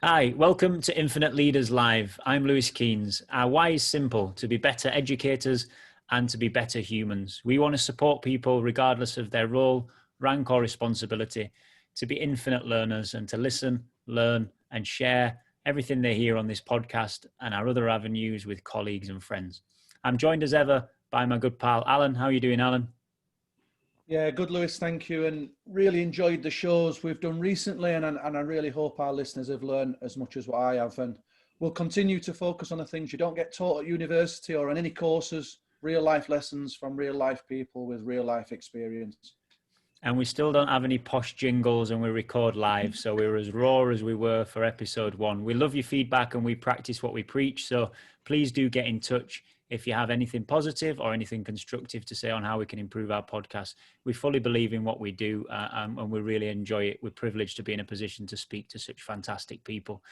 Hi, welcome to Infinite Leaders Live. I'm Lewis Keynes. Our why is simple: to be better educators and to be better humans. We want to support people regardless of their role, rank or responsibility, to be infinite learners and to listen, learn and share everything they hear on this podcast and our other avenues with colleagues and friends. I'm joined as ever by my good pal, Alan. How are you doing, Alan? Yeah, good, Lewis. Thank you. And really enjoyed the shows we've done recently. And I really hope our listeners have learned as much as what I have. And we'll continue to focus on the things you don't get taught at university or in any courses, real life lessons from real life people with real life experience. And we still don't have any posh jingles and we record live. So we're as raw as we were for episode 1. We love your feedback and we practice what we preach. So please do get in touch if you have anything positive or anything constructive to say on how we can improve our podcast. We fully believe in what we do and we really enjoy it. We're privileged to be in a position to speak to such fantastic people.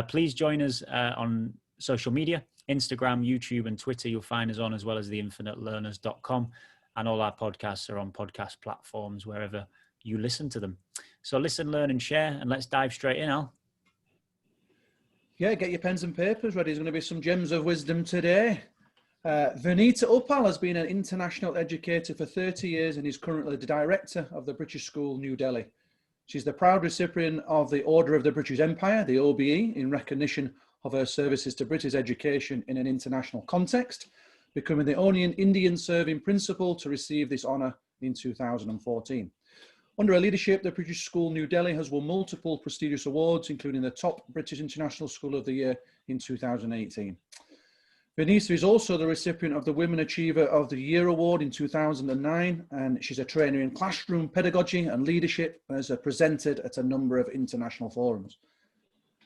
Please join us on social media, Instagram, YouTube and Twitter. You'll find us on, as well as theinfinitelearners.com. And all our podcasts are on podcast platforms wherever you listen to them. So listen, learn and share, and let's dive straight in, Al. Yeah, get your pens and papers ready. There's going to be some gems of wisdom today. Vanita Uppal has been an international educator for 30 years and is currently the director of the British School, New Delhi. She's the proud recipient of the Order of the British Empire, the OBE, in recognition of her services to British education in an international context, becoming the only Indian serving principal to receive this honour in 2014. Under her leadership, the British School New Delhi has won multiple prestigious awards, including the top British International School of the Year in 2018. Vanita is also the recipient of the Women Achiever of the Year Award in 2009, and she's a trainer in classroom pedagogy and leadership and has presented at a number of international forums.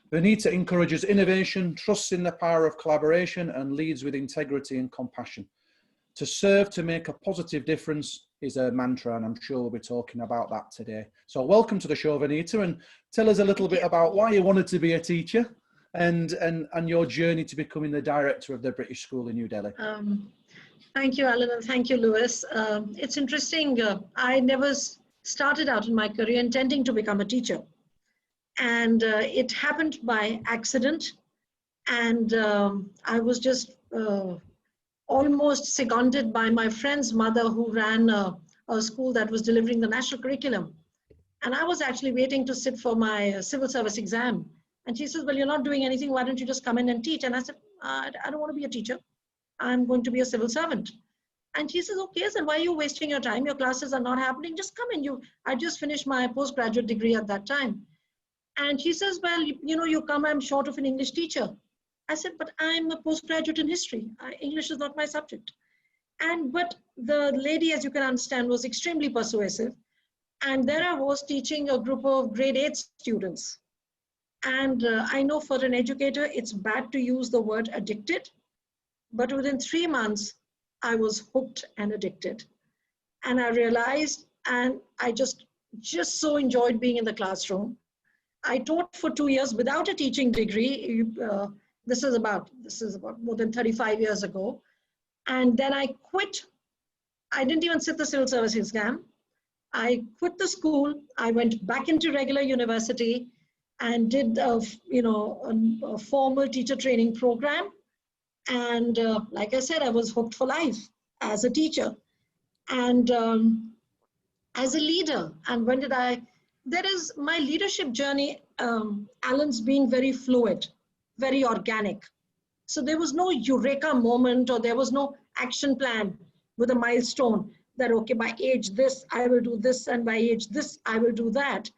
Vanita encourages innovation, trusts in the power of collaboration, and leads with integrity and compassion. To serve to make a positive difference is her mantra, and I'm sure we'll be talking about that today. So welcome to the show, Vanita, and tell us a little bit about why you wanted to be a teacher and your journey to becoming the director of the British School in New Delhi. Thank you, Alan, and thank you, Lewis. It's interesting. I never started out in my career intending to become a teacher. And it happened by accident. And I was just almost seconded by my friend's mother, who ran a school that was delivering the national curriculum. And I was actually waiting to sit for my civil service exam. And she says, well, you're not doing anything. Why don't you just come in and teach? And I said, I don't want to be a teacher. I'm going to be a civil servant. And she says, okay, so why are you wasting your time? Your classes are not happening. Just come in. I just finished my postgraduate degree at that time. And she says, well, you come, I'm short of an English teacher. I said, but I'm a postgraduate in history. English is not my subject. But the lady, as you can understand, was extremely persuasive. And there I was teaching a group of grade 8 students. And I know for an educator, it's bad to use the word addicted. But within 3 months, I was hooked and addicted. And I realized, and I just so enjoyed being in the classroom. I taught for 2 years without a teaching degree. This is about more than 35 years ago. And then I quit. I didn't even sit the civil service exam. I quit the school. I went back into regular university and did a formal teacher training program. And like I said, I was hooked for life as a teacher and as a leader. And there is my leadership journey, Alan's been very fluid, very organic. So there was no eureka moment, or there was no action plan with a milestone that, okay, by age this, I will do this, and by age this, I will do that.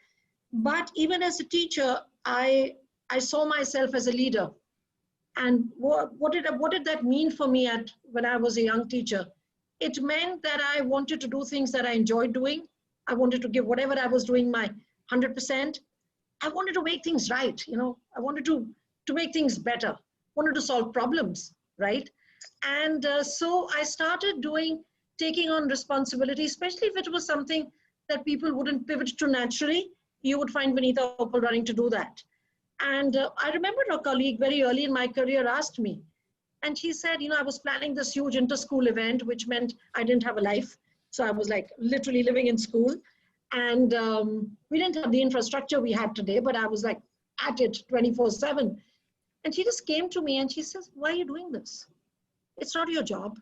But even as a teacher, I saw myself as a leader. And what did that mean for me when I was a young teacher? It meant that I wanted to do things that I enjoyed doing. I wanted to give whatever I was doing my 100%. I wanted to make things right. I wanted to make things better. I wanted to solve problems, right? And so I started taking on responsibility, especially if it was something that people wouldn't pivot to naturally. You would find Vanita Uppal running to do that. And I remember a colleague very early in my career asked me, and she said, I was planning this huge inter-school event, which meant I didn't have a life. So I was like literally living in school. And we didn't have the infrastructure we had today, but I was like at it 24/7. And she just came to me and she says, why are you doing this? It's not your job.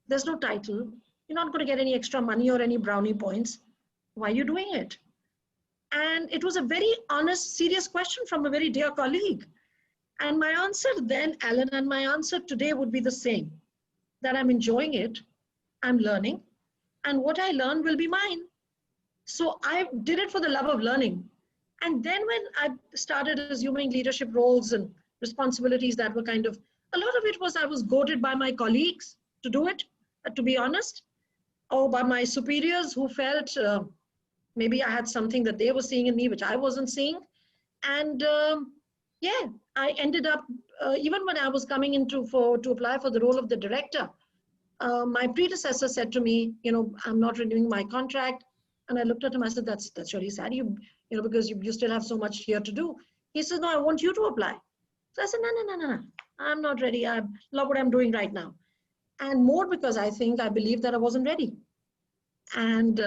There's no title. You're not going to get any extra money or any brownie points. Why are you doing it? And it was a very honest, serious question from a very dear colleague. And my answer then, Alan, and my answer today would be the same, that I'm enjoying it, I'm learning, and what I learn will be mine. So I did it for the love of learning. And then when I started assuming leadership roles and responsibilities that were kind of, a lot of it was I was goaded by my colleagues to do it, to be honest, or by my superiors who felt maybe I had something that they were seeing in me, which I wasn't seeing. And yeah, I ended up, even when I was coming in to apply for the role of the director, my predecessor said to me, I'm not renewing my contract. And I looked at him, I said, that's really sad, because you still have so much here to do. He said, no, I want you to apply. So I said, no, I'm not ready. I love what I'm doing right now. And more because I believe that I wasn't ready. And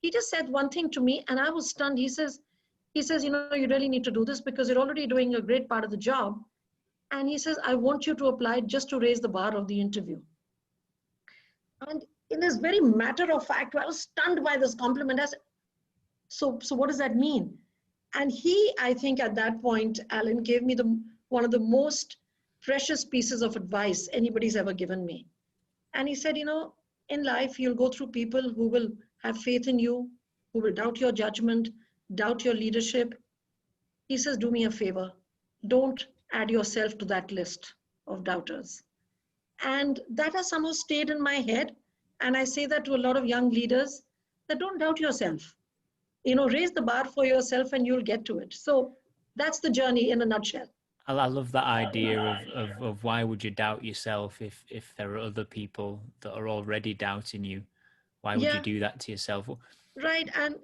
he just said one thing to me and I was stunned. He says, you really need to do this because you're already doing a great part of the job. And he says, I want you to apply just to raise the bar of the interview. And in this very matter of fact, I was stunned by this compliment. I said, so what does that mean? And he, I think at that point, Alan, gave me one of the most precious pieces of advice anybody's ever given me. And he said, in life, you'll go through people who will have faith in you, who will doubt your judgment, doubt your leadership. He says, do me a favor. Don't add yourself to that list of doubters. And that has somehow stayed in my head. And I say that to a lot of young leaders, that don't doubt yourself. Raise the bar for yourself and you'll get to it. So that's the journey in a nutshell. I love that idea of why would you doubt yourself if there are other people that are already doubting you? Why would you do that to yourself? Right. And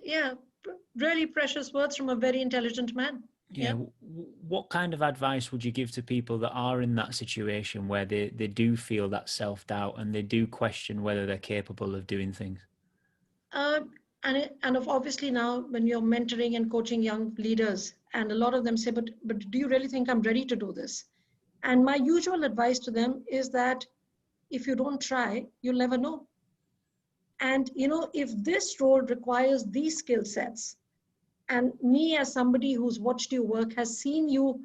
really precious words from a very intelligent man. Yeah. What kind of advice would you give to people that are in that situation where they do feel that self-doubt and they do question whether they're capable of doing things? And obviously now when you're mentoring and coaching young leaders, and a lot of them say, but do you really think I'm ready to do this? And my usual advice to them is that if you don't try, you'll never know. And, if this role requires these skill sets, and me as somebody who's watched you work has seen you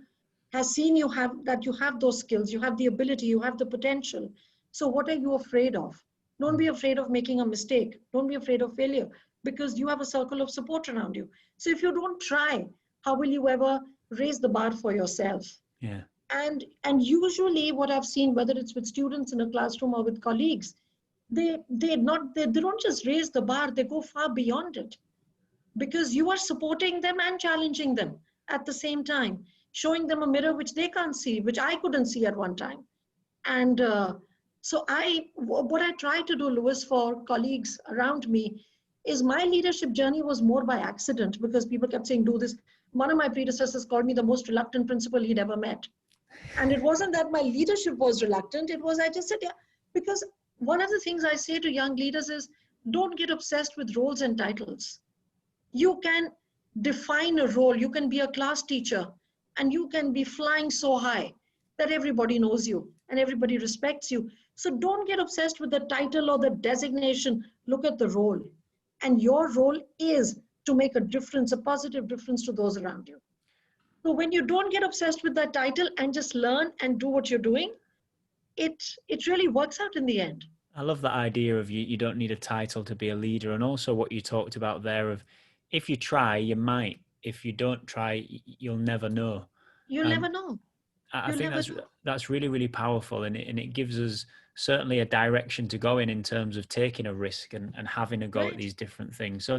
have those skills, you have the ability, you have the potential. So what are you afraid of? Don't be afraid of making a mistake. Don't be afraid of failure because you have a circle of support around you. So if you don't try, how will you ever raise the bar for yourself? Yeah. And usually what I've seen, whether it's with students in a classroom or with colleagues, they don't just raise the bar, they go far beyond it. Because you are supporting them and challenging them at the same time, showing them a mirror which they can't see, which I couldn't see at one time. And so what I try to do, Louis, for colleagues around me is my leadership journey was more by accident because people kept saying, do this. One of my predecessors called me the most reluctant principal he'd ever met. And it wasn't that my leadership was reluctant. It was, I just said, yeah, because one of the things I say to young leaders is don't get obsessed with roles and titles. You can define a role. You can be a class teacher and you can be flying so high that everybody knows you and everybody respects you. So don't get obsessed with the title or the designation. Look at the role. And your role is to make a difference, a positive difference to those around you. So when you don't get obsessed with that title and just learn and do what you're doing, it really works out in the end. I love that idea of you don't need a title to be a leader. And also what you talked about there of if you try, you might. If you don't try, you'll never know. You'll never know. I think that's really, really powerful. And it gives us certainly a direction to go in terms of taking a risk and having a go at these different things. So,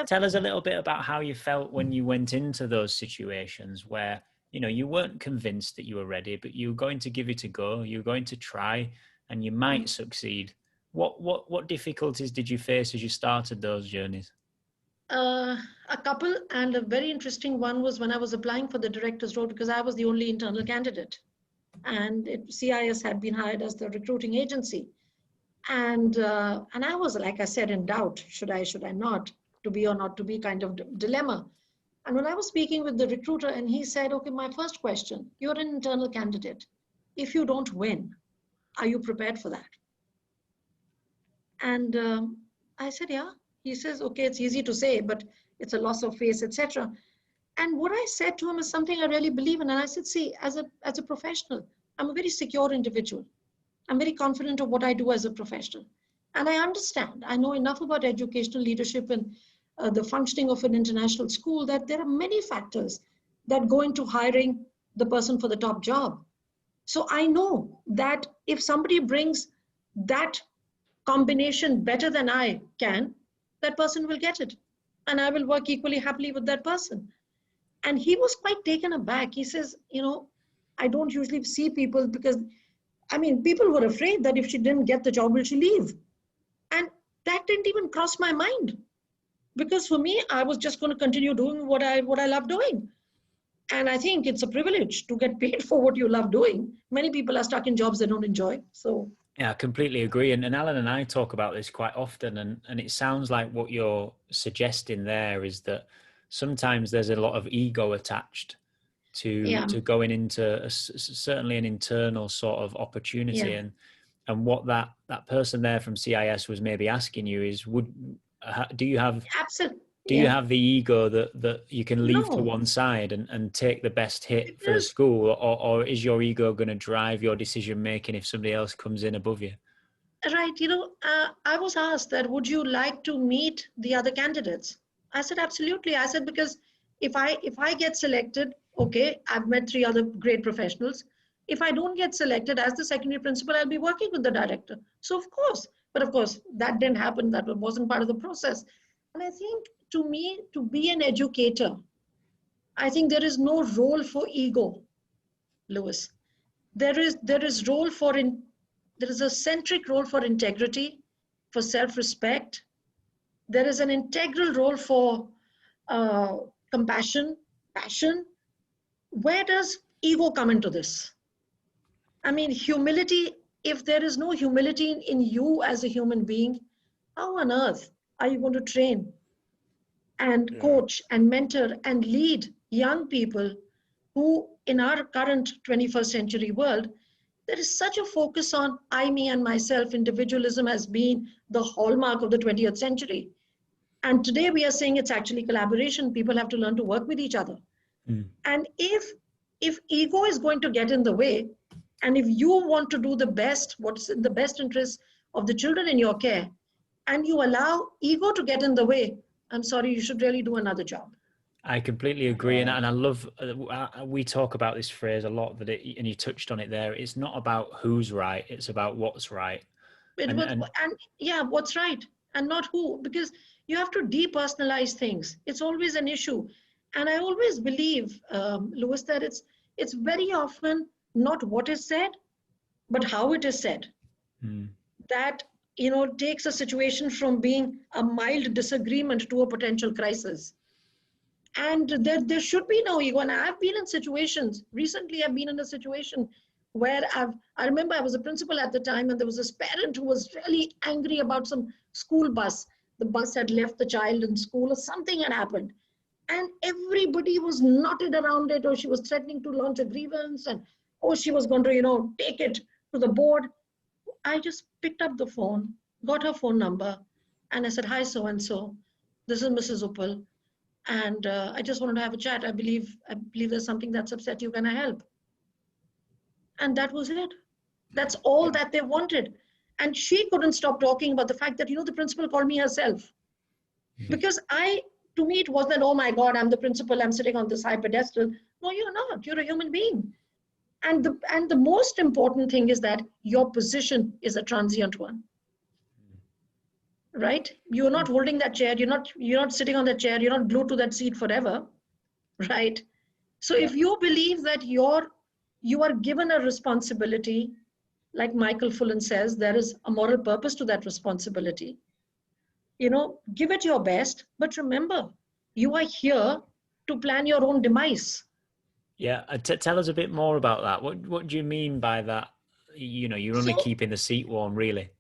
tell us a little bit about how you felt when you went into those situations where, you weren't convinced that you were ready, but you were going to give it a go. You were going to try and you might succeed. What difficulties did you face as you started those journeys? A couple, and a very interesting one was when I was applying for the director's role because I was the only internal candidate, and CIS had been hired as the recruiting agency, and I was, like I said, in doubt: should I not, to be or not to be, kind of dilemma. And when I was speaking with the recruiter and he said, okay, my first question, you're an internal candidate. If you don't win, are you prepared for that? And I said, yeah. He says, okay, it's easy to say, but it's a loss of face, etc. And what I said to him is something I really believe in. And I said, see, as a professional, I'm a very secure individual. I'm very confident of what I do as a professional. And I understand, I know enough about educational leadership and the functioning of an international school that there are many factors that go into hiring the person for the top job. So I know that if somebody brings that combination better than I can, that person will get it. And I will work equally happily with that person. And he was quite taken aback. He says, I don't usually see people because, people were afraid that if she didn't get the job, will she leave? And that didn't even cross my mind. Because for me, I was just going to continue doing what I love doing. And I think it's a privilege to get paid for what you love doing. Many people are stuck in jobs they don't enjoy. So yeah, I completely agree. And Alan and I talk about this quite often. And it sounds like what you're suggesting there is that sometimes there's a lot of ego attached to going into certainly an internal sort of opportunity. Yeah. And what that person there from CIS was maybe asking you is, do you have Absolutely. Do you have the ego that you can leave to No. one side and take the best hit for the Because school, or is your ego going to drive your decision making if somebody else comes in above you? right, I was asked that, would you like to meet the other candidates? I said, absolutely. I said, because if I get selected, okay, I've met 3 other great professionals. If I don't get selected as the secondary principal, I'll be working with the director. So of course, but of course, that didn't happen. That wasn't part of the process. And I think to me, to be an educator, I think there is no role for ego, Lewis. There is role for there is a centric role for integrity, for self-respect. There is an integral role for compassion, passion. Where does ego come into this? Humility. If there is no humility in you as a human being, how on earth are you going to train and coach and mentor and lead young people who, in our current 21st century world, there is such a focus on I, me, and myself. Individualism has been the hallmark of the 20th century. And today we are saying it's actually collaboration. People have to learn to work with each other. And if ego is going to get in the way, and if you want to do the best, what's in the best interest of the children in your care, and you allow ego to get in the way, I'm sorry, you should really do another job. I completely agree, and I love. We talk about this phrase a lot, and you touched on it there. It's not about who's right; it's about what's right. What's right, and not who, because you have to depersonalize things. It's always an issue, and I always believe, Lewis, that it's very often not what is said, but how it is said. That takes a situation from being a mild disagreement to a potential crisis. And there should be no ego. And I've been in situations, recently I've been in a situation where I remember I was a principal at the time, and there was this parent who was really angry about some school bus. The bus had left the child in school, or something had happened. And everybody was knotted around it, or she was threatening to launch a grievance, and she was going to, take it to the board. I just picked up the phone, got her phone number, and I said, hi, so-and-so, this is Mrs. Uppal. And I just wanted to have a chat. I believe there's something that's upset you. Can I help? And that was it. That's all that they wanted. And she couldn't stop talking about the fact that, the principal called me herself. Because to me, it wasn't, oh my God, I'm the principal, I'm sitting on this high pedestal. No, you're not. You're a human being. And the most important thing is that your position is a transient one. Right? You're not holding that chair. You're not sitting on that chair. You're not glued to that seat forever. Right? So if you believe that you are given a responsibility, like Michael Fullan says, there is a moral purpose to that responsibility. Give it your best, but remember, you are here to plan your own demise. Yeah. Tell us a bit more about that. What do you mean by that? You're only keeping the seat warm, really.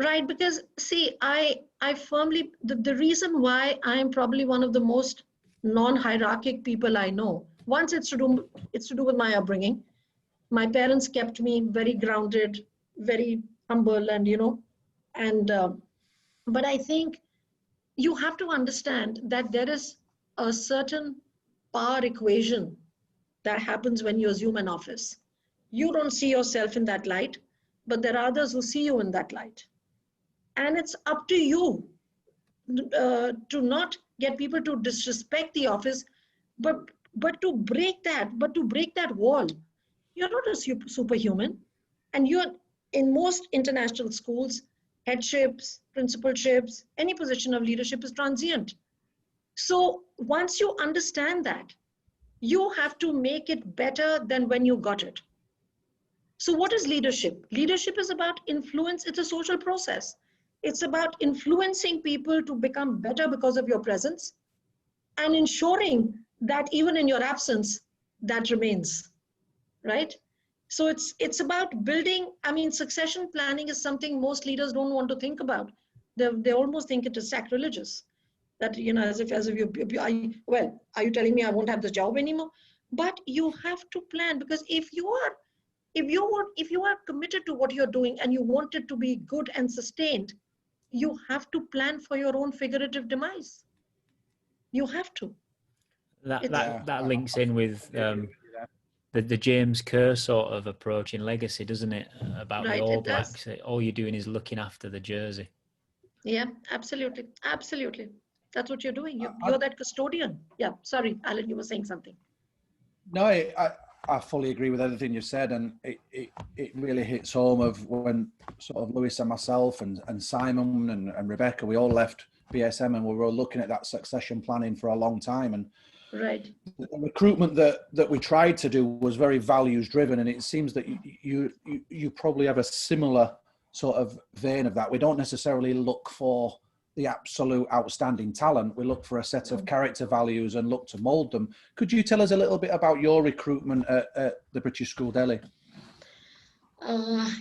Right, because see, I firmly, the reason why I am probably one of the most non-hierarchic people I know. Once it's to do with my upbringing. My parents kept me very grounded, very humble, and but I think you have to understand that there is a certain power equation that happens when you assume an office. You don't see yourself in that light, but there are others who see you in that light. And it's up to you to not get people to disrespect the office, but to break that wall. You're not a superhuman, and you're in most international schools, headships, principalships, any position of leadership is transient. So once you understand that, you have to make it better than when you got it. So what is leadership? Leadership is about influence. It's a social process. It's about influencing people to become better because of your presence and ensuring that even in your absence, that remains, right? So it's about building. I mean, succession planning is something most leaders don't want to think about. They almost think it is sacrilegious. That, as if are you telling me I won't have the job anymore? But you have to plan, because if you are committed to what you're doing and you want it to be good and sustained, you have to plan for your own figurative demise. You have to. That links in with the James Kerr sort of approach in Legacy, doesn't it? About Right, the All it does. Blacks. All you're doing is looking after the jersey. Yeah, absolutely. Absolutely. That's what you're doing. You're that custodian. Yeah. Sorry, Alan, you were saying something. No, I fully agree with everything you said, and it really hits home of when sort of Lewis and myself and Simon and Rebecca, we all left BSM and we were looking at that succession planning for a long time. And right, the recruitment that we tried to do was very values driven, and it seems that you probably have a similar sort of vein of that. We don't necessarily look for the absolute outstanding talent. We look for a set of character values and look to mold them. Could you tell us a little bit about your recruitment at the British School Delhi?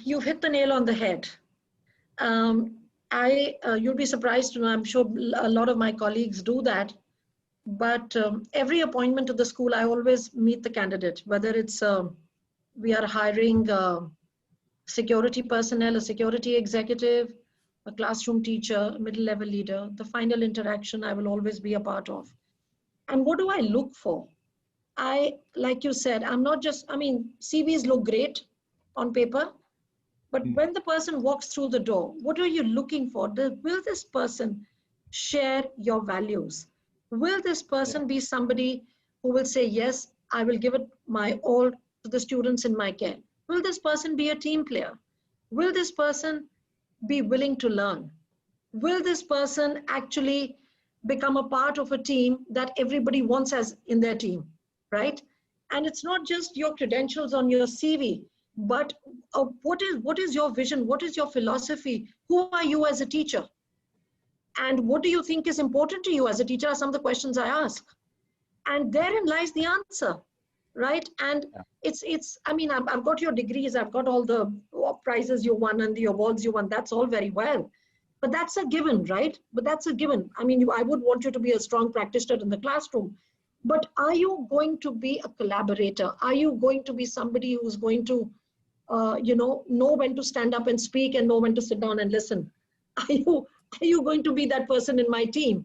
You've hit the nail on the head. You'll be surprised to know, I'm sure a lot of my colleagues do that, but every appointment to the school, I always meet the candidate, whether it's we are hiring security personnel, a security executive, a classroom teacher, a middle-level leader. The final interaction I will always be a part of. And what do I look for? Like you said, CVs look great on paper, but when the person walks through the door, what are you looking for? Will this person share your values? Will this person be somebody who will say, yes, I will give it my all to the students in my care? Will this person be a team player? Will this person be willing to learn? Will this person actually become a part of a team that everybody wants as in their team, right? And it's not just your credentials on your CV, but what is your vision? What is your philosophy? Who are you as a teacher? And what do you think is important to you as a teacher are some of the questions I ask. And therein lies the answer, right? And I've got your degrees, I've got all the prizes you won and the awards you won, that's all very well. But that's a given, right? But that's a given. I would want you to be a strong practitioner in the classroom. But are you going to be a collaborator? Are you going to be somebody who's going to, know when to stand up and speak and know when to sit down and listen? Are you going to be that person in my team?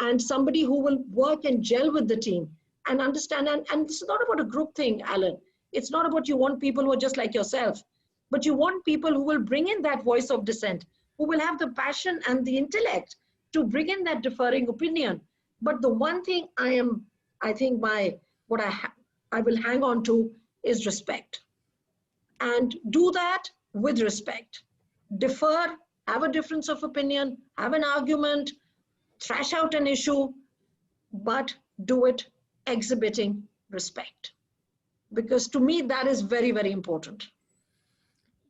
And somebody who will work and gel with the team and understand. And it's not about a group thing, Alan. It's not about you want people who are just like yourself, but you want people who will bring in that voice of dissent, who will have the passion and the intellect to bring in that differing opinion. But the one thing I will hang on to is respect. And do that with respect. Defer, have a difference of opinion, have an argument, thrash out an issue, but do it exhibiting respect. Because to me, that is very, very important.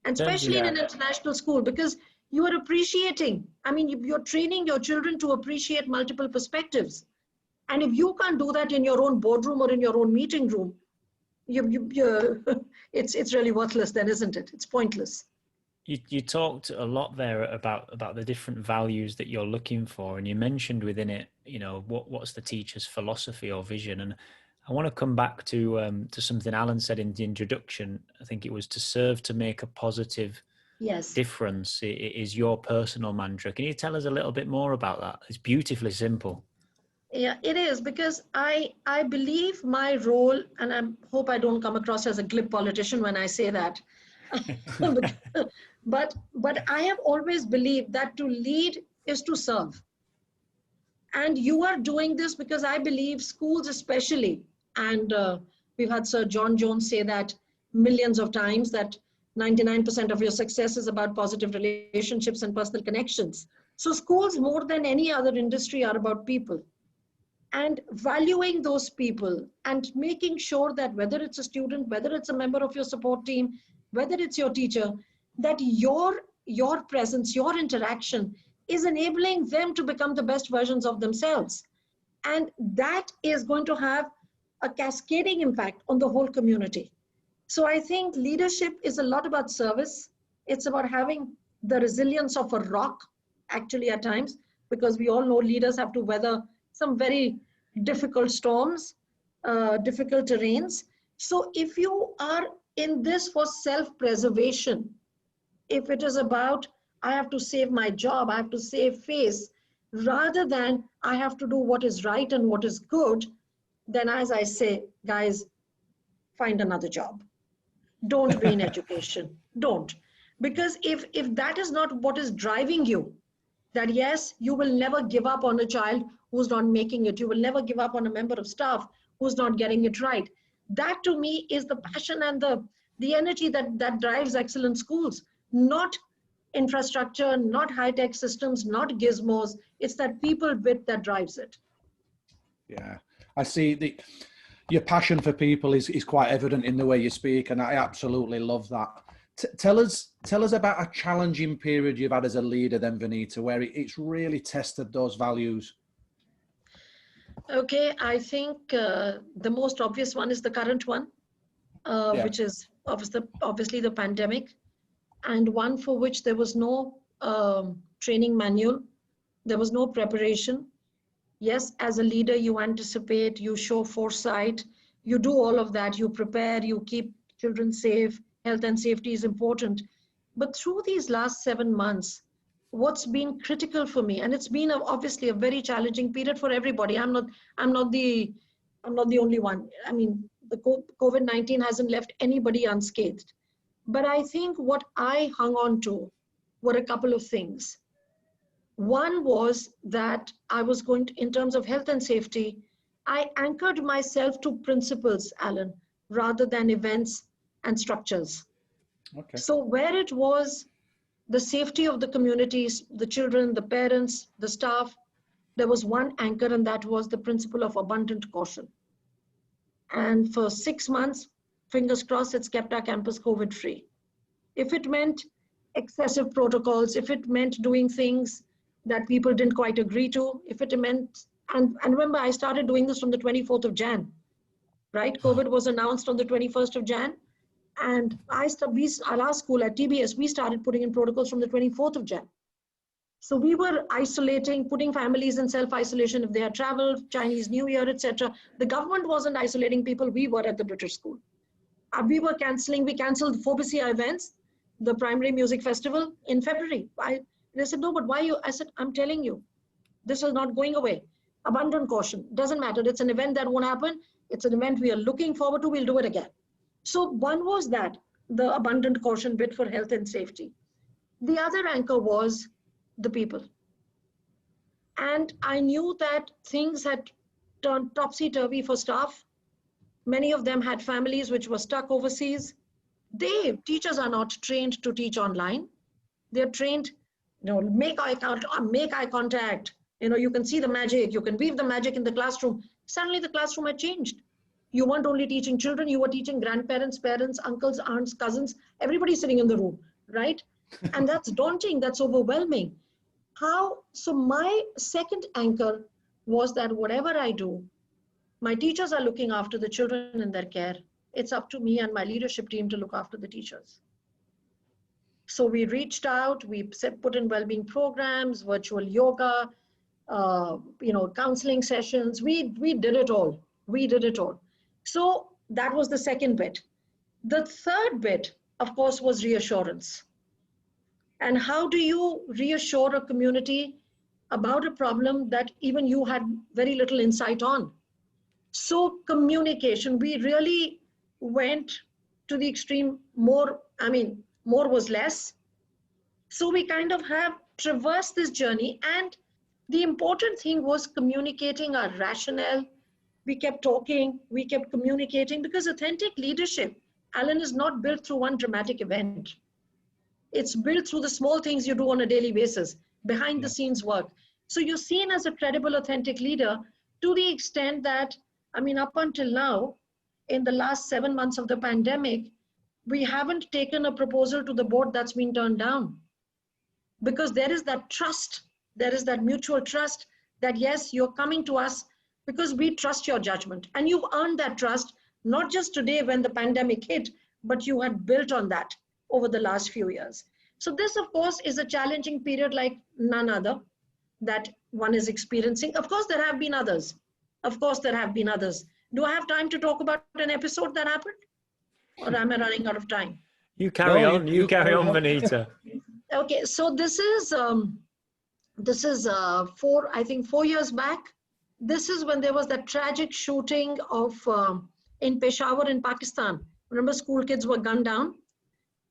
And especially in an international school, because you are appreciating, you're training your children to appreciate multiple perspectives. And if you can't do that in your own boardroom or in your own meeting room, it's really worthless then, isn't it? It's pointless. You talked a lot there about the different values that you're looking for, and you mentioned within it, what's the teacher's philosophy or vision. And I want to come back to something Alan said in the introduction. I think it was to serve to make a positive Yes. difference. It is your personal mantra. Can you tell us a little bit more about that? It's beautifully simple. Yeah, it is, because I believe my role, and I hope I don't come across as a glib politician when I say that, but I have always believed that to lead is to serve. And you are doing this because I believe schools especially, and we've had Sir John Jones say that millions of times, that 99% of your success is about positive relationships and personal connections. So schools, more than any other industry, are about people. And valuing those people and making sure that whether it's a student, whether it's a member of your support team, whether it's your teacher, that your presence, your interaction is enabling them to become the best versions of themselves. And that is going to have a cascading impact on the whole community. So I think leadership is a lot about service. It's about having the resilience of a rock, actually, at times, because we all know leaders have to weather some very difficult storms, difficult terrains. So if you are in this for self-preservation, if it is about, I have to save my job, I have to save face, rather than I have to do what is right and what is good, then as I say, guys, find another job. Don't be in education. Don't. Because if that is not what is driving you, that yes, you will never give up on a child who's not making it. You will never give up on a member of staff who's not getting it right. That to me is the passion and the energy that drives excellent schools, not infrastructure, not high-tech systems, not gizmos. It's that people bit that drives it. Yeah, I see your passion for people is quite evident in the way you speak, and I absolutely love that. Tell us about a challenging period you've had as a leader then, Vanita, where it's really tested those values. Okay, I think the most obvious one is the current one, which is obviously the pandemic, and one for which there was no training manual, there was no preparation. Yes, as a leader, you anticipate, you show foresight, you do all of that, you prepare, you keep children safe, health and safety is important. But through these last 7 months, what's been critical for me, and it's been obviously a very challenging period for everybody. I'm not the only one. I mean, the COVID-19 hasn't left anybody unscathed. But I think what I hung on to were a couple of things. One was that I was going to, in terms of health and safety, I anchored myself to principles, Alan, rather than events and structures. Okay. So where it was the safety of the communities, the children, the parents, the staff, there was one anchor, and that was the principle of abundant caution. And for 6 months, fingers crossed, it's kept our campus COVID-free. If it meant excessive protocols, if it meant doing things that people didn't quite agree to, if it meant, and remember, I started doing this from the 24th of Jan, right? COVID was announced on the 21st of Jan. And our last school at TBS, we started putting in protocols from the 24th of Jan. So we were isolating, putting families in self-isolation if they had traveled, Chinese New Year, etc. The government wasn't isolating people, we were at the British school. We canceled Phobisia events, the primary music festival in February. They said, no, but why you? I said, I'm telling you, this is not going away. Abundant caution, doesn't matter. It's an event that won't happen. It's an event we are looking forward to, we'll do it again. So one was that, the abundant caution bit for health and safety. The other anchor was the people. And I knew that things had turned topsy-turvy for staff. Many of them had families which were stuck overseas. Teachers are not trained to teach online. They're trained, make eye contact. You can see the magic, you can weave the magic in the classroom. Suddenly the classroom had changed. You weren't only teaching children, you were teaching grandparents, parents, uncles, aunts, cousins, everybody sitting in the room, right? And that's daunting, that's overwhelming. So my second anchor was that whatever I do, my teachers are looking after the children in their care. It's up to me and my leadership team to look after the teachers. So we reached out, we put in well-being programs, virtual yoga, counseling sessions. We did it all. We did it all. So that was the second bit. The third bit, of course, was reassurance. And how do you reassure a community about a problem that even you had very little insight on? So communication, we really went to the extreme. More was less. So we kind of have traversed this journey, and the important thing was communicating our rationale. We kept talking, we kept communicating, because authentic leadership, Alan, is not built through one dramatic event. It's built through the small things you do on a daily basis, behind the scenes work. So you're seen as a credible, authentic leader to the extent that, up until now, in the last 7 months of the pandemic, we haven't taken a proposal to the board that's been turned down. Because there is that trust, there is that mutual trust that, yes, you're coming to us because we trust your judgment. And you've earned that trust, not just today when the pandemic hit, but you had built on that over the last few years. So this, of course, is a challenging period like none other that one is experiencing. Of course, there have been others. Of course, there have been others. Do I have time to talk about an episode that happened? Or am I running out of time? You carry on. You carry on, Vanita. Okay, so this is 4 years back. This is when there was that tragic shooting of in Peshawar in Pakistan. Remember, school kids were gunned down,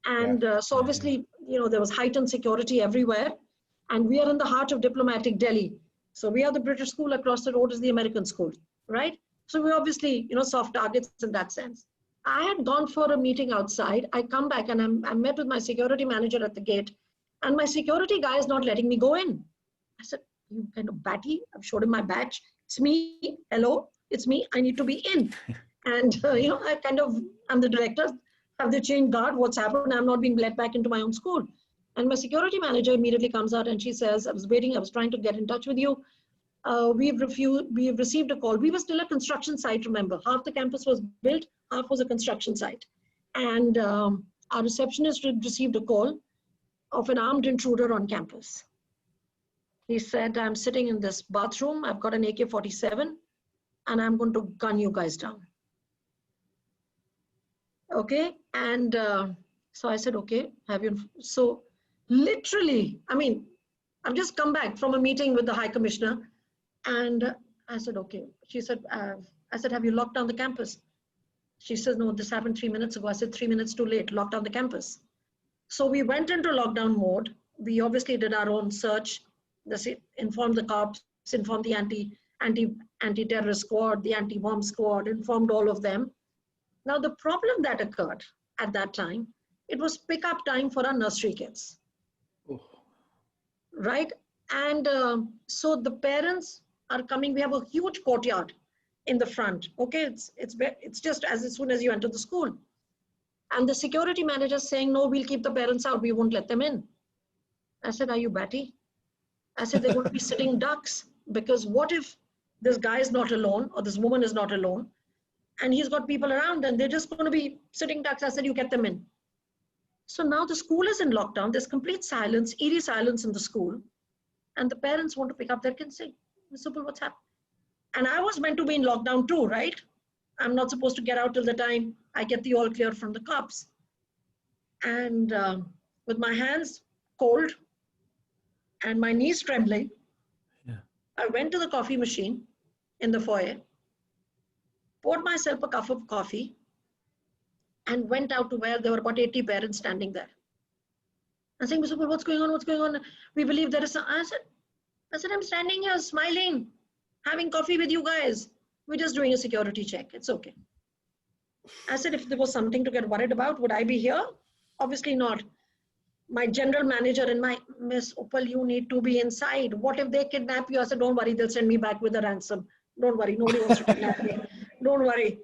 and so obviously, there was heightened security everywhere, and we are in the heart of diplomatic Delhi. So we are the British school, across the road is the American school, right? So we obviously, soft targets in that sense. I had gone for a meeting outside. I come back and I met with my security manager at the gate, and my security guy is not letting me go in. I said, "You kind of batty." I've showed him my badge. "It's me. Hello, it's me. I need to be in." And, I'm the director. Have they changed guard? What's happened? I'm not being let back into my own school. And my security manager immediately comes out and she says, "I was waiting. I was trying to get in touch with you. We've received a call." We were still a construction site, remember. Half the campus was built, half was a construction site. And our receptionist received a call of an armed intruder on campus. He said, "I'm sitting in this bathroom. I've got an AK-47 and I'm going to gun you guys down." Okay. And so I said, "Okay, have you?" So literally, I've just come back from a meeting with the High Commissioner, and I said, "Okay." She said, I said, "Have you locked down the campus?" She says, "No, this happened 3 minutes ago." I said, 3 minutes too late, lock down the campus. So we went into lockdown mode. We obviously did our own search, informed the cops, informed the anti-terrorist squad, the anti-bomb squad, informed all of them. Now, the problem that occurred at that time, it was pickup time for our nursery kids. Oh. Right? And so the parents are coming. We have a huge courtyard in the front. Okay, it's just as soon as you enter the school. And the security manager is saying, "No, we'll keep the parents out. We won't let them in." I said, "Are you batty?" I said, "They're going to be sitting ducks, because what if this guy is not alone or this woman is not alone and he's got people around and they're just going to be sitting ducks?" I said, "You get them in." So now the school is in lockdown. There's complete silence, eerie silence in the school. And the parents want to pick up their kids and say, "Ms. Uppal, what's happening?" And I was meant to be in lockdown too, right? I'm not supposed to get out till the time I get the all clear from the cops. And with my hands cold and my knees trembling, I went to the coffee machine in the foyer, poured myself a cup of coffee, and went out to where there were about 80 parents standing there. And saying, "Ms. Uppal, what's going on? What's going on? We believe there is some..." I said, "I'm standing here smiling, having coffee with you guys. We're just doing a security check. It's okay." I said, "If there was something to get worried about, would I be here? Obviously not." My general manager and my, "Ms. Uppal, you need to be inside. What if they kidnap you?" I said, "Don't worry, they'll send me back with a ransom. Don't worry, nobody wants to kidnap me. Don't worry."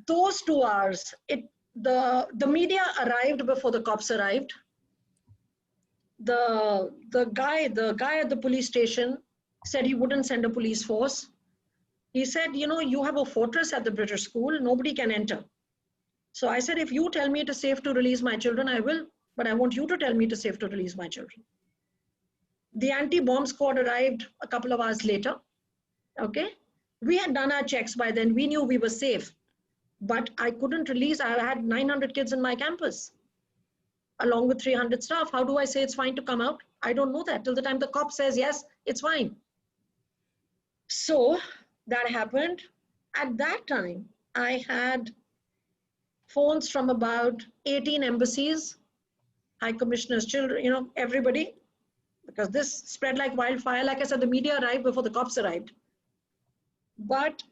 Those 2 hours, the media arrived before the cops arrived. The guy at the police station said he wouldn't send a police force. He said, "You have a fortress at the British school. Nobody can enter." So I said, "If you tell me it is safe to release my children, I will." but I want you to tell me it is safe to release my children. The anti-bomb squad arrived a couple of hours later. Okay. We had done our checks by then. We knew we were safe, but I couldn't release. I had 900 kids in my campus along with 300 staff. How do I say it's fine to come out? I don't know that till the time the cop says, yes, it's fine. So that happened. At that time, I had phones from about 18 embassies, high commissioners, children, everybody, because this spread like wildfire. Like I said, the media arrived before the cops arrived. But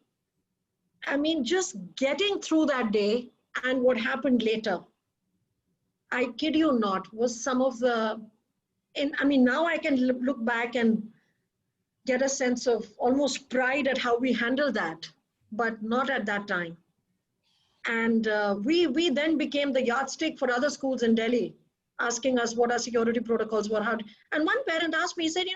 I mean, just getting through that day and what happened later, I kid you not, was some of now I can look back and get a sense of almost pride at how we handled that, but not at that time. And we then became the yardstick for other schools in Delhi, asking us what our security protocols were. And one parent asked me, he said,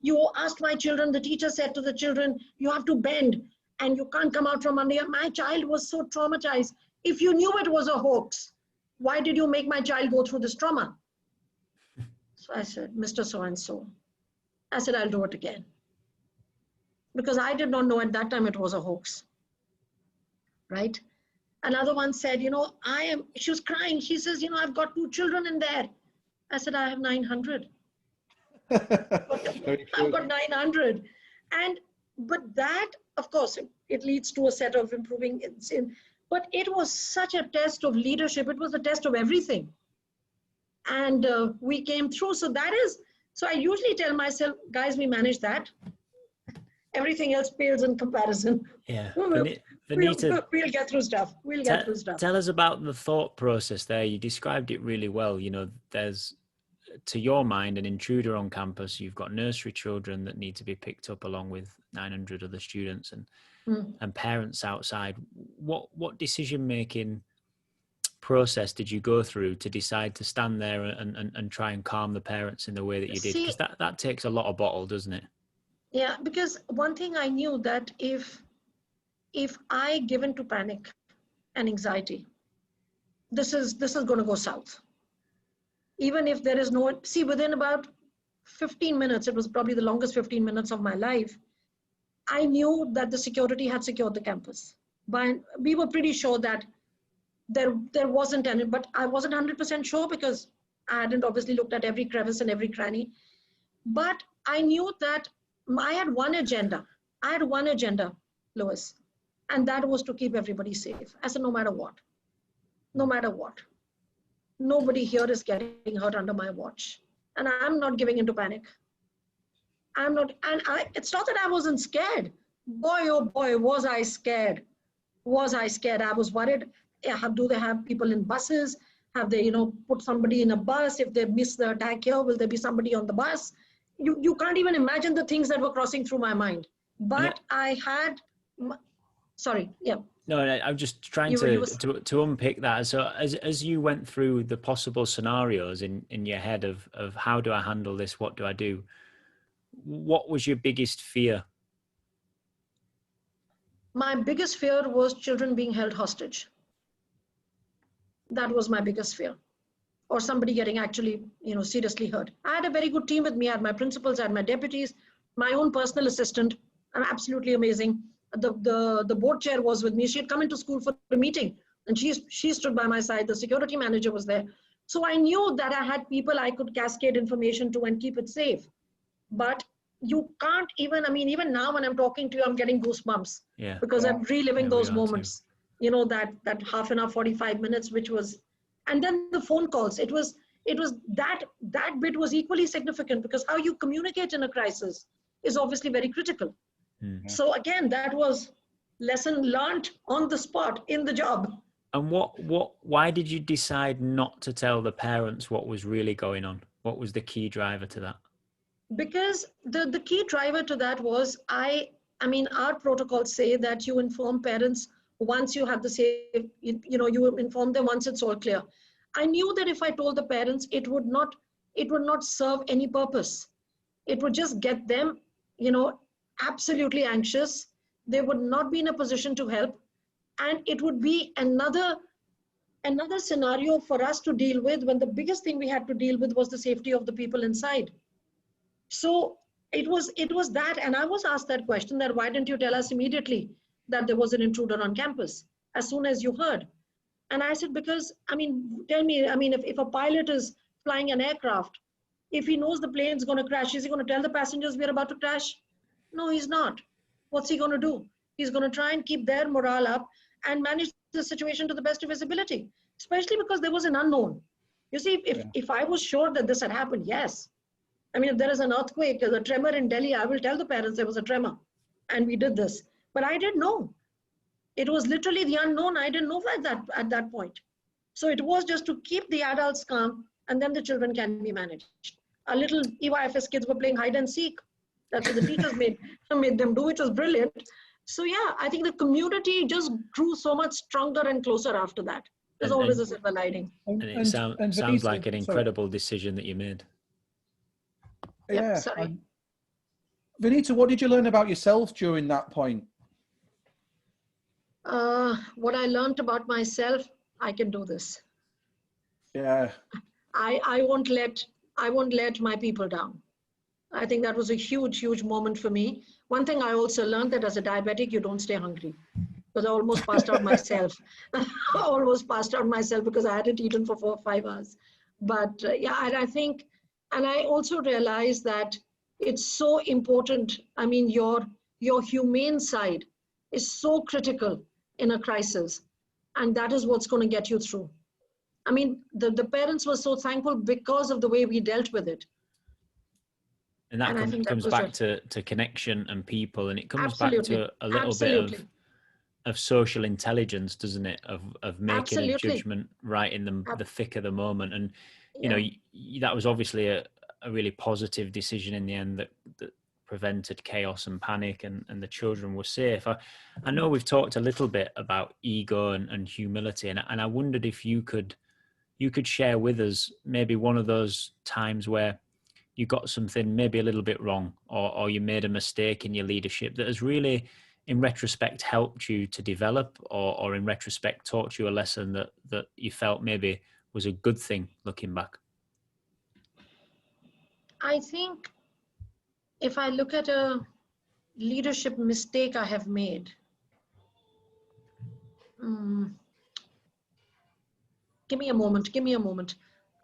you asked my children, the teacher said to the children, you have to bend and you can't come out from under here. My child was so traumatized. If you knew it was a hoax, why did you make my child go through this trauma? So I said, Mr. So-and-so, I said, I'll do it again. Because I did not know at that time it was a hoax, right? Another one said, she was crying. She says, I've got 2 children in there. I said, I have 900. I've got 900. But that, of course, it leads to a set of improving. But it was such a test of leadership. It was a test of everything. And we came through. So I usually tell myself, guys, we managed that. Everything else pales in comparison. Yeah. Vanita, we'll get through stuff. Tell us about the thought process there. You described it really well. There's, to your mind, an intruder on campus. You've got nursery children that need to be picked up along with 900 other students and parents outside. What decision-making process did you go through to decide to stand there and try and calm the parents in the way that you did? Because that takes a lot of bottle, doesn't it? Yeah, because one thing I knew that if I give in to panic and anxiety, this is going to go south. Even if there is within about 15 minutes, it was probably the longest 15 minutes of my life, I knew that the security had secured the campus. But we were pretty sure that there wasn't any, but I wasn't 100% sure because I hadn't obviously looked at every crevice and every cranny. But I knew that I had one agenda. Louis, and that was to keep everybody safe. I said, no matter what, nobody here is getting hurt under my watch. And I'm not giving into panic. It's not that I wasn't scared. Boy, oh boy, was I scared. I was worried. Do they have people in buses? Have they, put somebody in a bus? If they miss the attack here, will there be somebody on the bus? You can't even imagine the things that were crossing through my mind. But I had, sorry, yeah. No, I'm just trying to unpick that. So as you went through the possible scenarios in your head of how do I handle this? What do I do? What was your biggest fear? My biggest fear was children being held hostage. That was my biggest fear. Or somebody getting actually, seriously hurt. I had a very good team with me. I had my principals, I had my deputies, my own personal assistant. I'm absolutely amazing. The board chair was with me. She had come into school for a meeting and she stood by my side. The security manager was there. So I knew that I had people I could cascade information to and keep it safe. But you can't even now when I'm talking to you, I'm getting goosebumps because I'm reliving those moments, that half an hour, 45 minutes, which was, and then the phone calls, it was that bit was equally significant because how you communicate in a crisis is obviously very critical. Mm-hmm. So again, that was lesson learned on the spot in the job. And why did you decide not to tell the parents what was really going on? What was the key driver to that? Because the key driver to that was our protocols say that you inform parents once you have the safe, you inform them once it's all clear. I knew that if I told the parents, it would not serve any purpose. It would just get them, absolutely anxious. They would not be in a position to help. And it would be another another scenario for us to deal with, when the biggest thing we had to deal with was the safety of the people inside. So it was that, and I was asked that question, that why didn't you tell us immediately that there was an intruder on campus as soon as you heard? And I said, because, I mean, tell me, I mean, if a pilot is flying an aircraft, if he knows the plane's going to crash, is he going to tell the passengers we're about to crash? No, he's not. What's he going to do? He's going to try and keep their morale up and manage the situation to the best of his ability, especially because there was an unknown. You see, if I was sure that this had happened, yes. I mean, if there is an earthquake, there's a tremor in Delhi, I will tell the parents there was a tremor and we did this. But I didn't know. It was literally the unknown. I didn't know at that point. So it was just to keep the adults calm, and then the children can be managed. Our little EYFS kids were playing hide and seek. That's what the teachers made them do, which was brilliant. So yeah, I think the community just grew so much stronger and closer after that. There's always a silver lining. And it sounds like an incredible decision that you made. Yeah. Sorry. Vanita, what did you learn about yourself during that point? What I learned about myself, I can do this. Yeah. I won't let my people down. I think that was a huge moment for me. One thing I also learned, that as a diabetic, you don't stay hungry. Because I almost passed out myself. I almost passed out myself because I hadn't eaten for 4 or 5 hours. But yeah, I think, and I also realized that it's so important. I mean, your humane side is so critical in a crisis. And that is what's going to get you through. I mean, the parents were so thankful because of the way we dealt with it. And that comes back to connection and people, and it comes back to a little bit of social intelligence, doesn't it? Of making a judgment right in the thick of the moment. And you know, that was obviously a really positive decision in the end that prevented chaos and panic, and the children were safe. I know we've talked a little bit about ego and humility, and I wondered if you could share with us maybe one of those times where you got something maybe a little bit wrong, or you made a mistake in your leadership that has really, in retrospect, helped you to develop, or in retrospect taught you a lesson that you felt maybe was a good thing looking back. I think if I look at a leadership mistake I have made, give me a moment.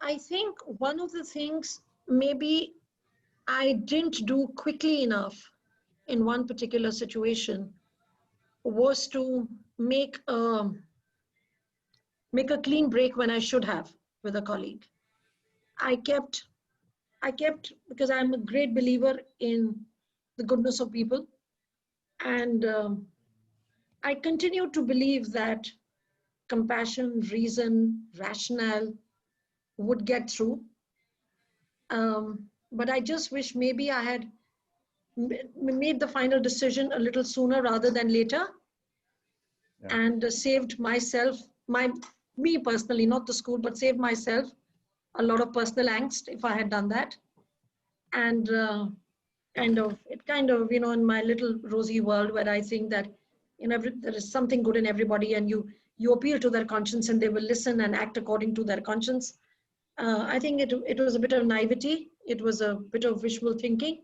I think one of the things maybe I didn't do quickly enough in one particular situation was to make a clean break when I should have with a colleague. I kept, because I'm a great believer in the goodness of people. And I continue to believe that compassion, reason, rationale would get through. But I just wish maybe I had made the final decision a little sooner rather than later, and saved myself, me personally, not the school, but saved myself a lot of personal angst if I had done that. And kind of, you know, in my little rosy world where I think that, you know, there is something good in everybody, and you appeal to their conscience and they will listen and act according to their conscience. I think it was a bit of naivety. It was a bit of wishful thinking,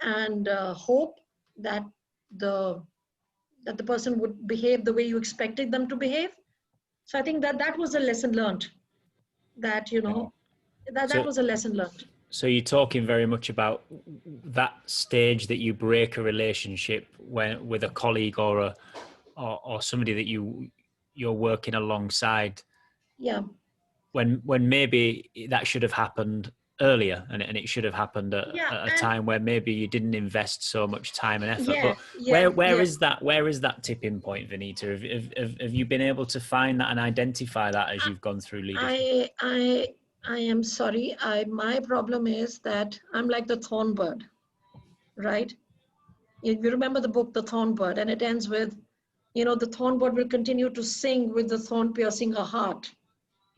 and hope that the person would behave the way you expected them to behave. So I think that was a lesson learned. That, you know, that was a lesson learned. So you're talking very much about that stage that you break a relationship with a colleague or somebody that you're working alongside. Yeah. When maybe that should have happened earlier, and it should have happened at a time where maybe you didn't invest so much time and effort. Where is that tipping point, Vanita? Have you been able to find that and identify that as you've gone through leadership? I am sorry. My problem is that I'm like the thorn bird, right? You remember the book, The Thorn Bird, and it ends with, you know, the thorn bird will continue to sing with the thorn piercing her heart.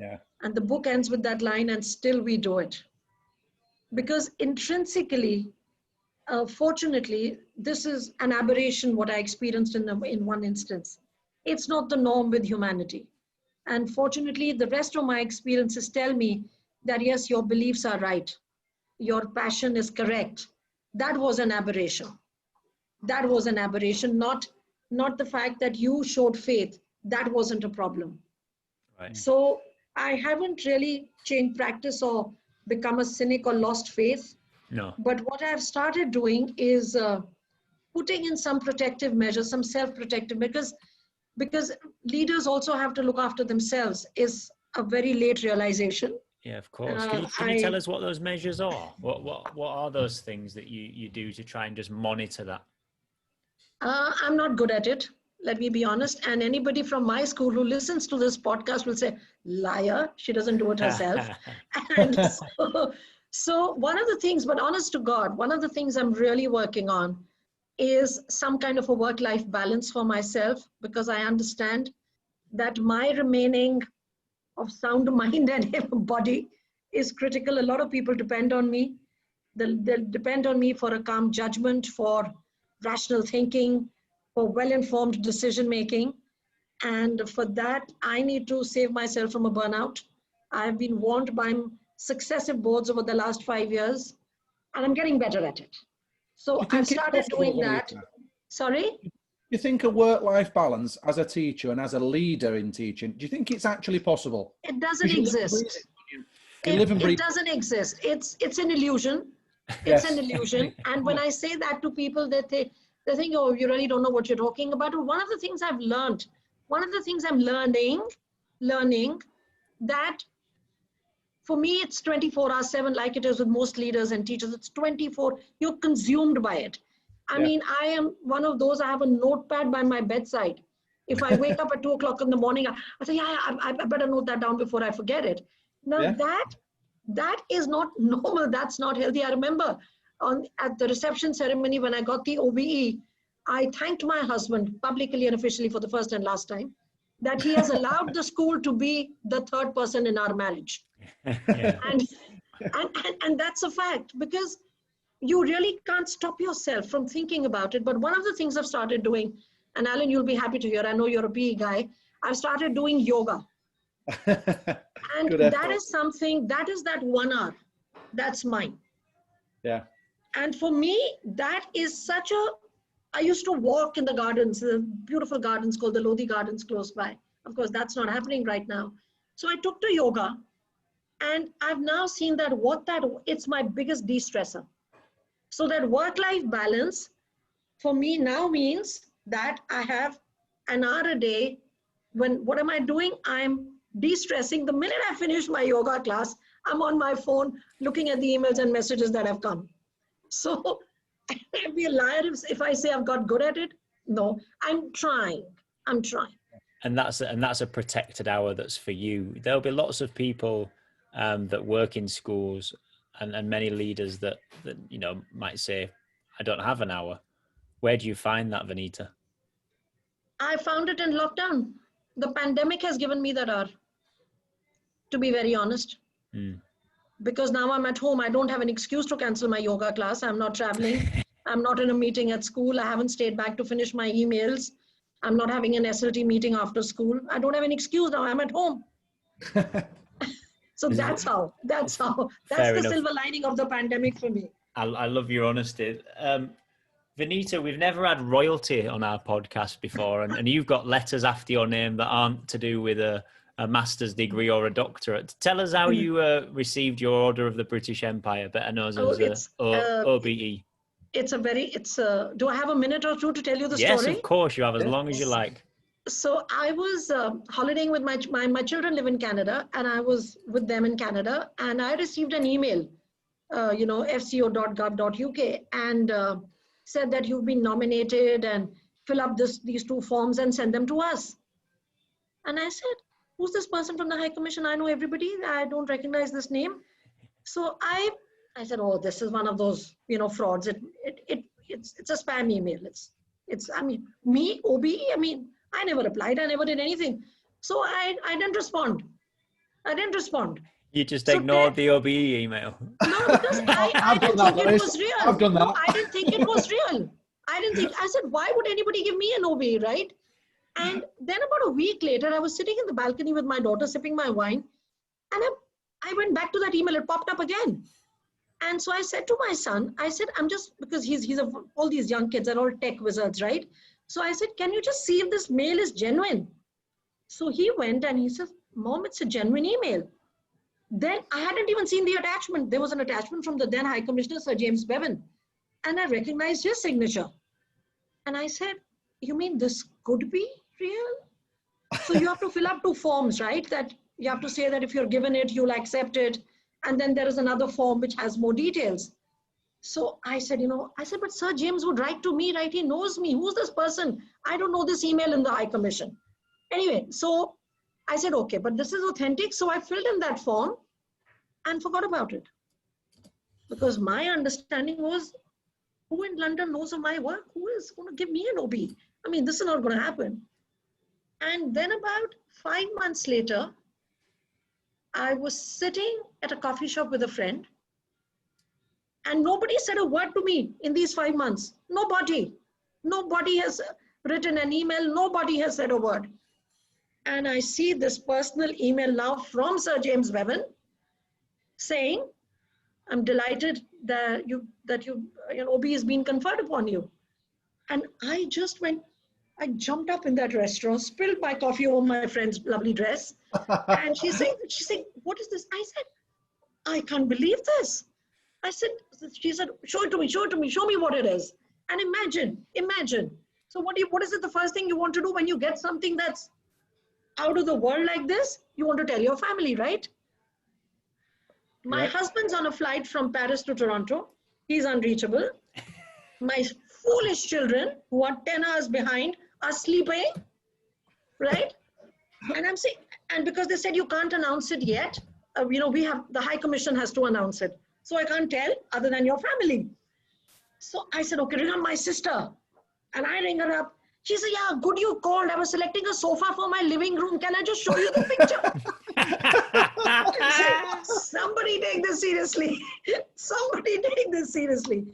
Yeah. And the book ends with that line, and still we do it. Because intrinsically, fortunately, this is an aberration, what I experienced in one instance. It's not the norm with humanity. And fortunately, the rest of my experiences tell me that yes, your beliefs are right. Your passion is correct. That was an aberration. That was an aberration, not the fact that you showed faith. That wasn't a problem. Right. So I haven't really changed practice or become a cynic or lost faith. No. But what I've started doing is putting in some protective measures, some self-protective, because leaders also have to look after themselves is a very late realization. Yeah, of course. Can you tell us what those measures are? What are those things that you do to try and just monitor that? I'm not good at it. Let me be honest. And anybody from my school who listens to this podcast will say, liar, she doesn't do it herself. And so one of the things, but honest to God, one of the things I'm really working on is some kind of a work-life balance for myself, because I understand that my remaining of sound mind and body is critical. A lot of people depend on me. They'll depend on me for a calm judgment, for rational thinking, for well-informed decision-making. And for that, I need to save myself from a burnout. I've been warned by successive boards over the last 5 years, and I'm getting better at it. So I've started doing that. Sorry? You think a work-life balance as a teacher and as a leader in teaching, do you think it's actually possible? It doesn't exist. It doesn't exist. It's an illusion. It's an illusion. And when I say that to people, they think, oh, you really don't know what you're talking about. One of the things I've learned, one of the things I'm learning that for me, it's 24/7, like it is with most leaders and teachers. It's 24, you're consumed by it. I mean, I am one of those, I have a notepad by my bedside. If I wake up at 2 o'clock in the morning, I say, I better note that down before I forget it. Now that is not normal. That's not healthy. I remember at the reception ceremony, when I got the OBE, I thanked my husband publicly and officially for the first and last time that he has allowed the school to be the third person in our marriage. And that's a fact, because you really can't stop yourself from thinking about it. But one of the things I've started doing, and Alan, you'll be happy to hear, I know you're a PE guy, I've started doing yoga. And that is something, that is that 1 hour, that's mine. Yeah. And for me, that is I used to walk in the gardens, the beautiful gardens called the Lodi Gardens close by. Of course, that's not happening right now. So I took to yoga, and I've now seen that it's my biggest de-stressor. So that work-life balance for me now means that I have an hour a day. What am I doing? I'm de-stressing. The minute I finish my yoga class, I'm on my phone looking at the emails and messages that have come. So I'd be a liar if I say I've got good at it. No, I'm trying. And that's a protected hour that's for you. There'll be lots of people that work in schools and many leaders that might say, I don't have an hour. Where do you find that, Vanita? I found it in lockdown. The pandemic has given me that hour, to be very honest. Because now I'm at home. I don't have an excuse to cancel my yoga class. I'm not traveling. I'm not in a meeting at school. I haven't stayed back to finish my emails. I'm not having an SLT meeting after school. I don't have an excuse now. I'm at home. So that's the silver lining of the pandemic for me. I love your honesty. Vanita, we've never had royalty on our podcast before, and you've got letters after your name that aren't to do with a master's degree or a doctorate. Tell us how you received your Order of the British Empire, better known as OBE. Do I have a minute or two to tell you the story? Yes, of course, you have, as long as you like. So I was holidaying with my children live in Canada, and I was with them in Canada, and I received an email, fco.gov.uk, and said that you've been nominated and fill up these 2 forms and send them to us. And I said, who's this person from the High Commission? I know everybody. I don't recognize this name. So I said, oh, this is one of those, frauds. It's a spam email. Me, OBE, I never applied. I never did anything. So I didn't respond. You just ignored the OBE email. No, because I didn't think it was real. I've done that. No, I didn't think it was real. I said, why would anybody give me an OBE, right? And then about a week later, I was sitting in the balcony with my daughter, sipping my wine. And I went back to that email. It popped up again. And so I said to my son, I said, I'm just, because all these young kids are all tech wizards, right? So I said, can you just see if this mail is genuine? So he went and he said, Mom, it's a genuine email. Then I hadn't even seen the attachment. There was an attachment from the then High Commissioner, Sir James Bevan. And I recognized his signature. And I said, you mean this could be real? So you have to fill up 2 forms, right? That you have to say that if you're given it, you'll accept it. And then there is another form which has more details. So I said, but Sir James would write to me, right? He knows me. Who's this person? I don't know this email in the High Commission. Anyway, so I said, okay, but this is authentic. So I filled in that form and forgot about it. Because my understanding was, who in London knows of my work? Who is going to give me an OB? I mean, this is not going to happen. And then about 5 months later, I was sitting at a coffee shop with a friend, and nobody said a word to me in these 5 months. Nobody. Nobody has written an email. Nobody has said a word. And I see this personal email now from Sir James Bevan saying, I'm delighted that OB has been conferred upon you. And I jumped up in that restaurant, spilled my coffee over my friend's lovely dress. And she's saying, what is this? I said, I can't believe this. She said, show it to me, show me what it is. And imagine. So what is it the first thing you want to do when you get something that's out of the world like this? You want to tell your family, right? My husband's on a flight from Paris to Toronto. He's unreachable. My foolish children, who are 10 hours behind, are sleeping, right? And I'm saying, and because they said you can't announce it yet, the High Commission has to announce it. So I can't tell other than your family. So I said, okay, ring on my sister. And I ring her up. She said, yeah, good you called. I was selecting a sofa for my living room. Can I just show you the picture? Somebody take this seriously. Somebody take this seriously.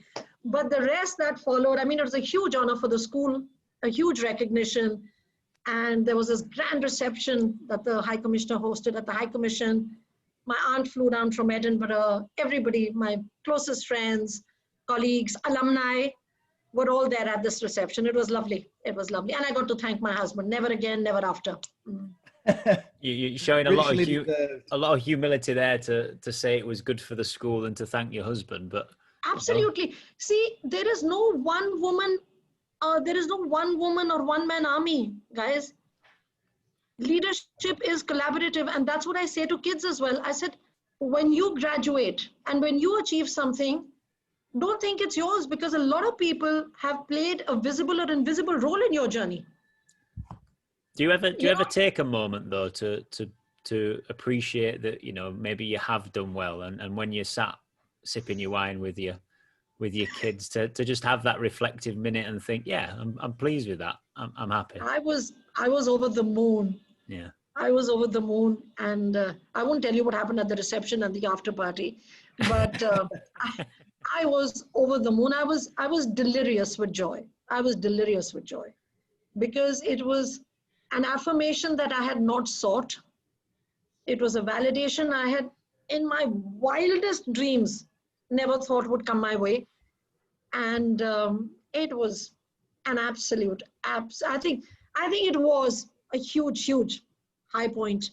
But the rest that followed, I mean, it was a huge honor for the school, a huge recognition. And there was this grand reception that the High Commissioner hosted at the High Commission. My aunt flew down from Edinburgh. Everybody, my closest friends, colleagues, alumni, were all there at this reception. It was lovely. It was lovely. And I got to thank my husband. Never again, never after. You're showing a lot of humility there to say it was good for the school and to thank your husband. But absolutely. See, there is no one woman or one man army, guys. Leadership is collaborative. And that's what I say to kids as well. I said, when you graduate and when you achieve something, don't think it's yours, because a lot of people have played a visible or invisible role in your journey. Do you ever take a moment though to appreciate that, maybe you have done well, and when you sat sipping your wine with your kids to just have that reflective minute and think, yeah, I'm pleased with that. I'm happy. I was over the moon. Yeah. I was over the moon, and I won't tell you what happened at the reception and the after party, but I was over the moon. I was delirious with joy. I was delirious with joy, because it was an affirmation that I had not sought. It was a validation I had, in my wildest dreams, never thought would come my way. And it was an absolute, I think it was a huge high point,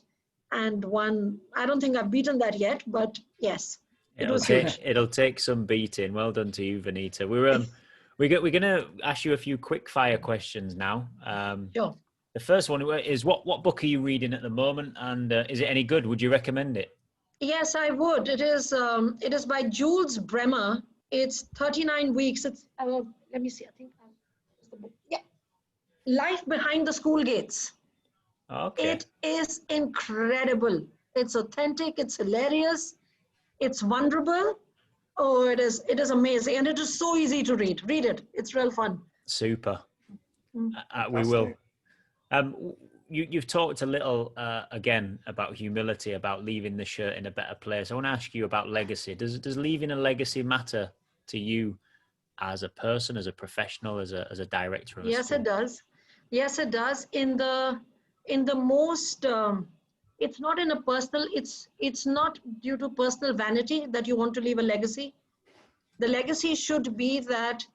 and one, I don't think I've beaten that yet, but yes. It'll take some beating. Well done to you, Vanita. We're going to ask you a few quick fire questions now. Sure. The first one is what book are you reading at the moment, and is it any good? Would you recommend it? Yes, I would. It is by Jules Bremer. It's 39 weeks. It's let me see. I think the book. Yeah, Life Behind the School Gates. Okay. It is incredible. It's authentic. It's hilarious. It's wonderful. Oh, it is amazing. And it is so easy to read. Read it. It's real fun. Super. We will. You've talked a little, again, about humility, about leaving the shirt in a better place. I want to ask you about legacy. Does leaving a legacy matter to you as a person, as a professional, as a director? Yes, it does. Yes, it does. In the most, it's not in a personal. It's not due to personal vanity that you want to leave a legacy. The legacy should be that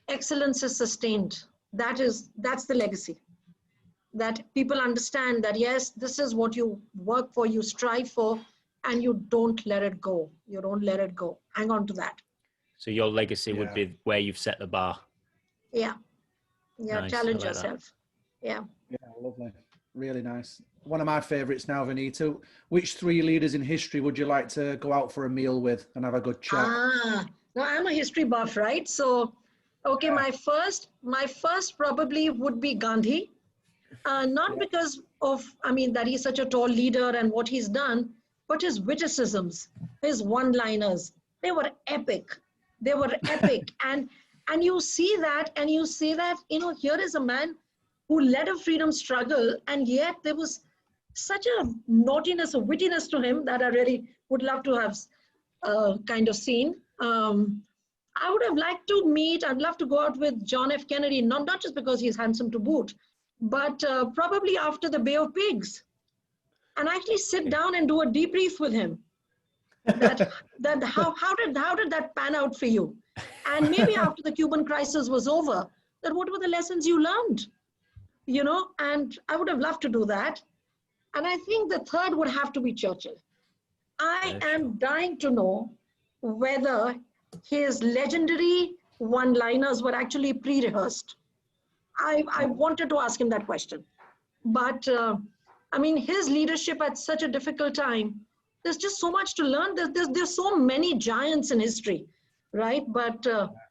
excellence is sustained. That's the legacy. That people understand that yes, this is what you work for, you strive for, and you don't let it go. You don't let it go. Hang on to that. So your legacy would Yeah. be where you've set the bar. Yeah. Yeah. Nice. I Challenge like that. yourself. Yeah. Yeah, lovely. Really nice. One of my favourites now, Vanita. Which three leaders in history would you like to go out for a meal with and have a good chat? No, I'm a history buff, right? So, okay, Yeah. my first probably would be Gandhi. Not Yeah. because of, that he's such a tall leader and what he's done, but his witticisms, his one-liners, they were epic. They were epic. And you see that, here is a man who led a freedom struggle, and yet there was such a naughtiness, a wittiness to him that I really would love to have kind of seen. I would have liked to meet, I'd love to go out with John F. Kennedy, not just because he's handsome to boot, but probably after the Bay of Pigs, and actually sit down and do a debrief with him. How did that pan out for you? And maybe after the Cuban crisis was over, that what were the lessons you learned? And I would have loved to do that. And I think the third would have to be Churchill. I am dying to know whether his legendary one-liners were actually pre-rehearsed. I wanted to ask him that question. But, his leadership at such a difficult time, there's just so much to learn. There's so many giants in history, right? But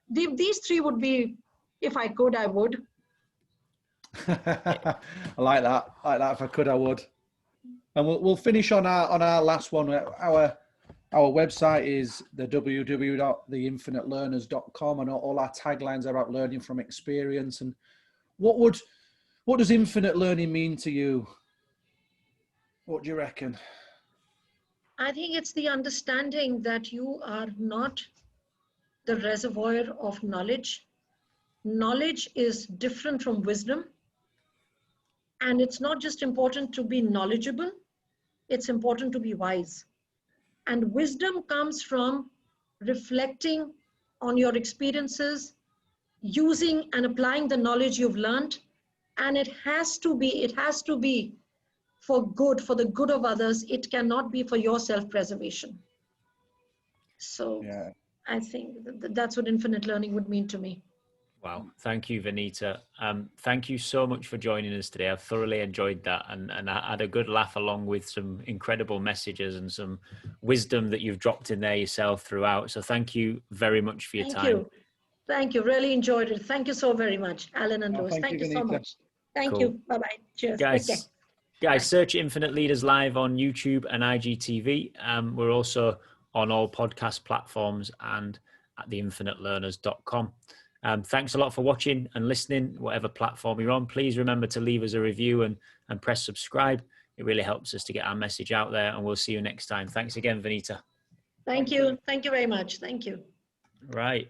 these three would be, if I could, I would. I like that. If I could, I would. And we'll finish on our last one. Our website is the www.theinfinitelearners.com, and all our taglines are about learning from experience. And what does infinite learning mean to you? What do you reckon? I think it's the understanding that you are not the reservoir of knowledge. Knowledge is different from wisdom. And it's not just important to be knowledgeable, it's important to be wise. And wisdom comes from reflecting on your experiences, using and applying the knowledge you've learned. And it has to be for good, for the good of others. It cannot be for your self-preservation. So yeah. I think that's what infinite learning would mean to me. Wow. Thank you, Vanita. Thank you so much for joining us today. I've thoroughly enjoyed that, and I had a good laugh along with some incredible messages and some wisdom that you've dropped in there yourself throughout. So thank you very much for your time. Thank you. Really enjoyed it. Thank you so very much, Alan and Lewis. Thank you so much. Thank you. Bye-bye. Cheers. Guys, search Infinite Leaders Live on YouTube and IGTV. We're also on all podcast platforms and at theinfinitelearners.com. Thanks a lot for watching and listening, whatever platform you're on. Please remember to leave us a review and press subscribe. It really helps us to get our message out there, and we'll see you next time. Thanks again, Vanita. Thank you. Thank you very much. Thank you. Right.